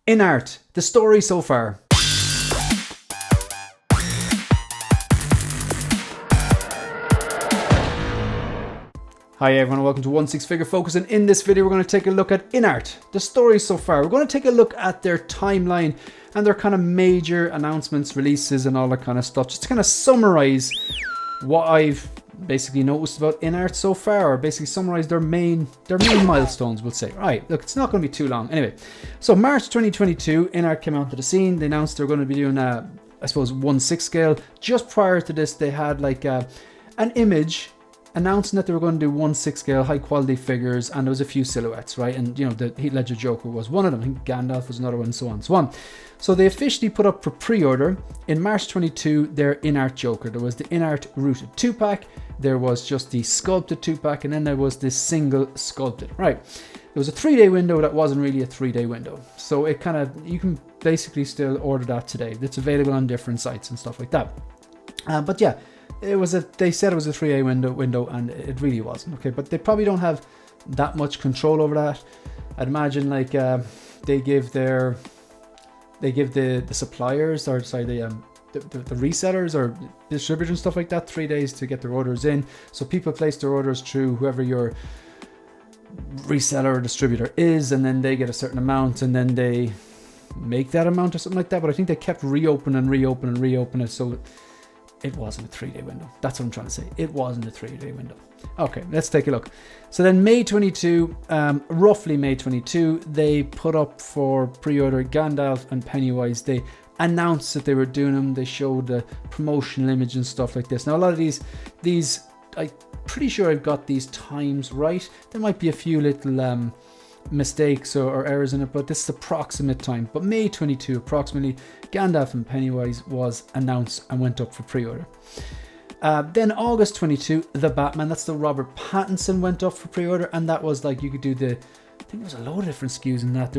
INART, the story so far. Hi everyone, welcome to One Six Figure Focus, and in this video we're going to take a look at INART, the story so far. We're going to take a look at their timeline and their kind of major announcements, releases and all that kind of stuff, just to kind of summarize what I've basically noticed about INART so far, or basically summarize their main milestones, we'll say. Right, look, it's not going to be too long. Anyway, so March 2022, INART came onto the scene. They announced they're going to be doing a, I suppose, 1/6 scale. Just prior to this, they had like an image announcing that they were going to do 1/6 scale high quality figures, and there was a few silhouettes, right? And you know, the Heath Ledger Joker was one of them. I think Gandalf was another one, and so on and so on. So they officially put up for pre-order in March 22 their INART Joker. There was the INART Rooted 2-pack, there was just the Sculpted 2-pack, and then there was this single Sculpted, right? There was a 3-day window that wasn't really a 3-day window. So it kind of, you can basically still order that today. It's available on different sites and stuff like that. But yeah, they said it was a 3-day window, and it really wasn't, okay? But they probably don't have that much control over that. I'd imagine like they give the suppliers, or sorry, the resellers or distributors and stuff like that 3 days to get their orders in. So people place their orders through whoever your reseller or distributor is, and then they get a certain amount, and then they make that amount or something like that. But I think they kept reopening it, so it wasn't a 3-day window. That's what I'm trying to say. It wasn't a 3-day window. Okay, let's take a look. So then May 22, roughly May 22, they put up for pre-order Gandalf and Pennywise. They announced that they were doing them. They showed the promotional image and stuff like this. Now a lot of these, I'm pretty sure I've got these times right. There might be a few little mistakes or errors in it, but this is the approximate time. But May 22 approximately, Gandalf and Pennywise was announced and went up for pre-order. Then August 22, the Batman, that's the Robert Pattinson, went up for pre-order, and that was like, you could do I think there was a load of different SKUs in that.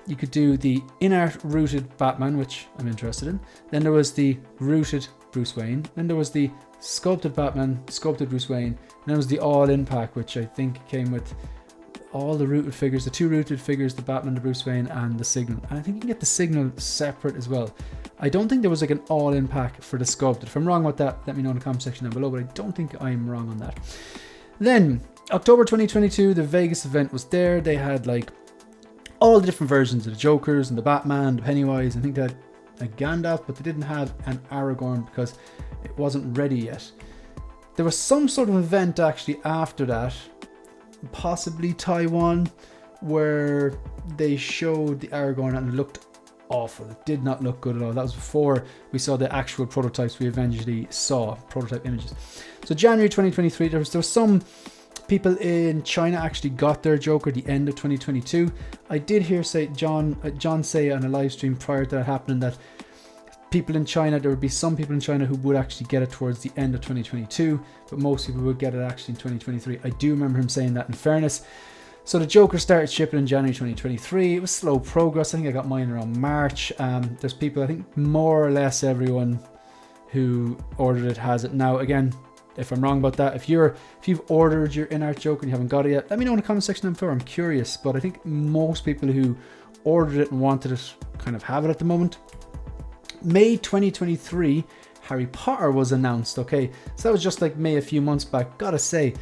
You could do the INART Rooted Batman, which I'm interested in. Then there was the Rooted Bruce Wayne. Then there was the Sculpted Batman, Sculpted Bruce Wayne. And then there was the All-In pack, which I think came with all the rooted figures, the 2 rooted figures, the Batman, the Bruce Wayne, and the Signal. And I think you can get the Signal separate as well. I don't think there was like an all-in pack for the Sculpted. If I'm wrong about that, let me know in the comment section down below, but I don't think I'm wrong on that. Then, October 2022, the Vegas event was there. They had like all the different versions of the Jokers and the Batman, the Pennywise. I think they had a Gandalf, but they didn't have an Aragorn because it wasn't ready yet. There was some sort of event actually after that, possibly Taiwan, where they showed the Aragorn and it looked awful. It did not look good at all. That was before we saw the actual prototypes. We eventually saw prototype images. So January 2023, there was some people in China actually got their Joker at the end of 2022. I did hear John say on a live stream prior to that happening that there would be some people in China who would actually get it towards the end of 2022, but most people would get it actually in 2023. I do remember him saying that, in fairness. So the Joker started shipping in January 2023. It was slow progress. I think I got mine around March. There's people, I think more or less everyone who ordered it has it now. Again, if I'm wrong about that, if you've ordered your INART Joker and you haven't got it yet, let me know in the comment section down below. I'm curious, but I think most people who ordered it and wanted it kind of have it at the moment. May 2023, Harry Potter was announced. Okay, so that was just like May a few months back. Gotta say,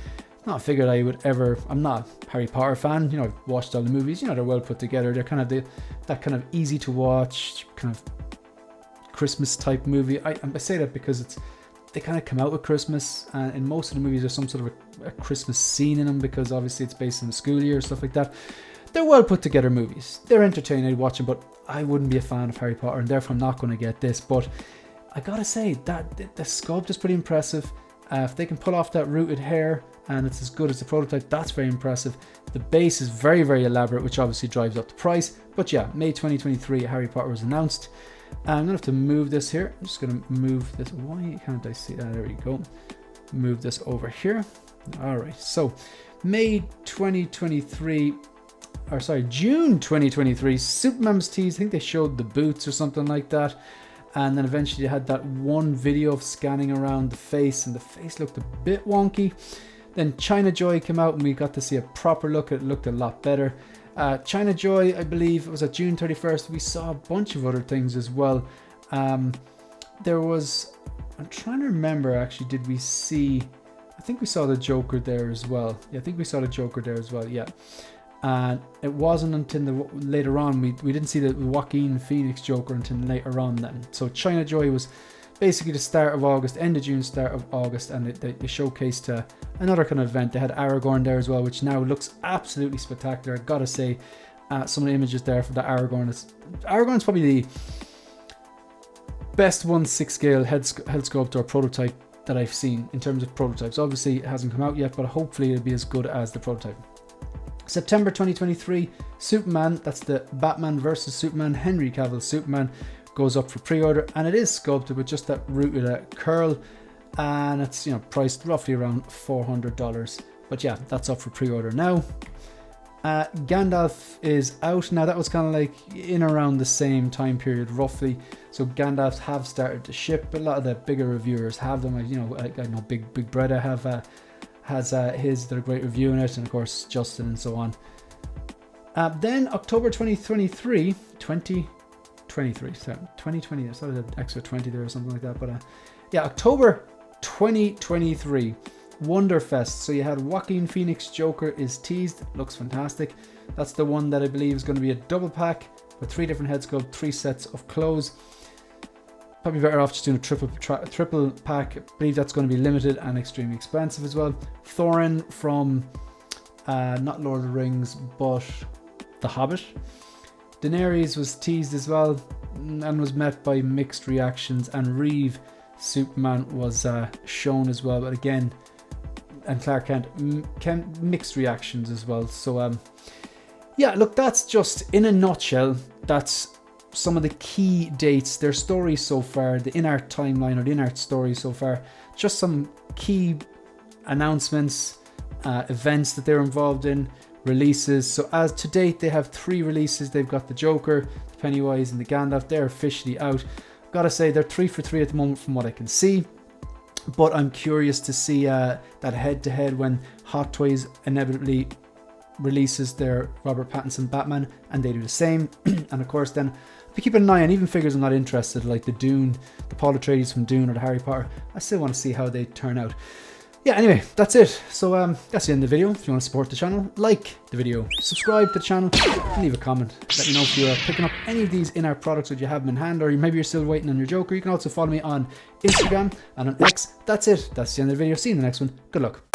not figured I would ever. I'm not a Harry Potter fan. You know, I've watched all the movies. You know, they're well put together. They're kind of that kind of easy to watch, kind of Christmas type movie. I say that because they kind of come out with Christmas, and in most of the movies there's some sort of a Christmas scene in them, because obviously it's based in the school year, stuff like that. They're well put together movies. They're entertaining. I'd watch them, but I wouldn't be a fan of Harry Potter, and therefore I'm not going to get this. But I gotta say that the sculpt is pretty impressive. If they can pull off that rooted hair and it's as good as the prototype, that's very impressive. The base is very, very elaborate, which obviously drives up the price. But yeah, May 2023, Harry Potter was announced. I'm gonna have to move this here. I'm just gonna move this. Why can't I see that? There we go. Move this over here. All right, so May 2023, or sorry, June 2023, Superman's tease. I think they showed the boots or something like that. And then eventually they had that one video of scanning around the face, and the face looked a bit wonky. Then China Joy came out and we got to see a proper look. It looked a lot better. China Joy, I believe it was at June 31st. We saw a bunch of other things as well. There was, I'm trying to remember actually, did we see, I think we saw the Joker there as well. Yeah, I think we saw the Joker there as well, yeah. And it wasn't until later on, we didn't see the Joaquin Phoenix Joker until later on then. So China Joy was basically the start of August, end of June, start of August, and they showcased another kind of event. They had Aragorn there as well, which now looks absolutely spectacular. I've got to say, some of the images there for the Aragorn's probably the best 1/6 scale head sculpt or prototype that I've seen in terms of prototypes. Obviously it hasn't come out yet, but hopefully it'll be as good as the prototype. September 2023, Superman, that's the Batman versus Superman, Henry Cavill's Superman, goes up for pre-order, and it is sculpted with just that rooted curl, and it's, you know, priced roughly around $400. But yeah, that's up for pre-order now. Gandalf is out now. That was kind of like in around the same time period roughly. So Gandalfs have started to ship. A lot of the bigger reviewers have them. You know, I know Big Breda has his, they're a great review in it, and of course Justin and so on. Then October 2023, so 2020, I thought I had extra 20 there or something like that, but yeah, October 2023, Wonderfest. So you had Joaquin Phoenix Joker is teased, looks fantastic. That's the one that I believe is going to be a double pack with 3 different head sculpt, 3 sets of clothes. Probably better off just doing a triple pack. I believe that's going to be limited and extremely expensive as well. Thorin from not Lord of the Rings, but The Hobbit. Daenerys was teased as well and was met by mixed reactions, and Reeve Superman was shown as well, but again, and Clark Kent, mixed reactions as well. So yeah, look, that's just in a nutshell, that's some of the key dates, their stories so far, the INART timeline or the INART story so far, just some key announcements, events that they're involved in, releases. So as to date, they have 3 releases. They've got the Joker, the Pennywise, and the Gandalf. They're officially out. Gotta say, they're 3 for 3 at the moment from what I can see, but I'm curious to see that head-to-head when Hot Toys inevitably releases their Robert Pattinson Batman, and they do the same. And of course then I'll be keeping an eye on even figures I'm not interested, like the Dune, the Paul Atreides from Dune, or the Harry Potter. I still want to see how they turn out. Yeah, anyway, that's it. So that's the end of the video. If you want to support the channel, like the video, subscribe to the channel, and leave a comment. Let me know if you're picking up any of these INART products, that you have them in hand, or maybe you're still waiting on your Joker. You can also follow me on Instagram and on X. That's it. That's the end of the video. See you in the next one. Good luck.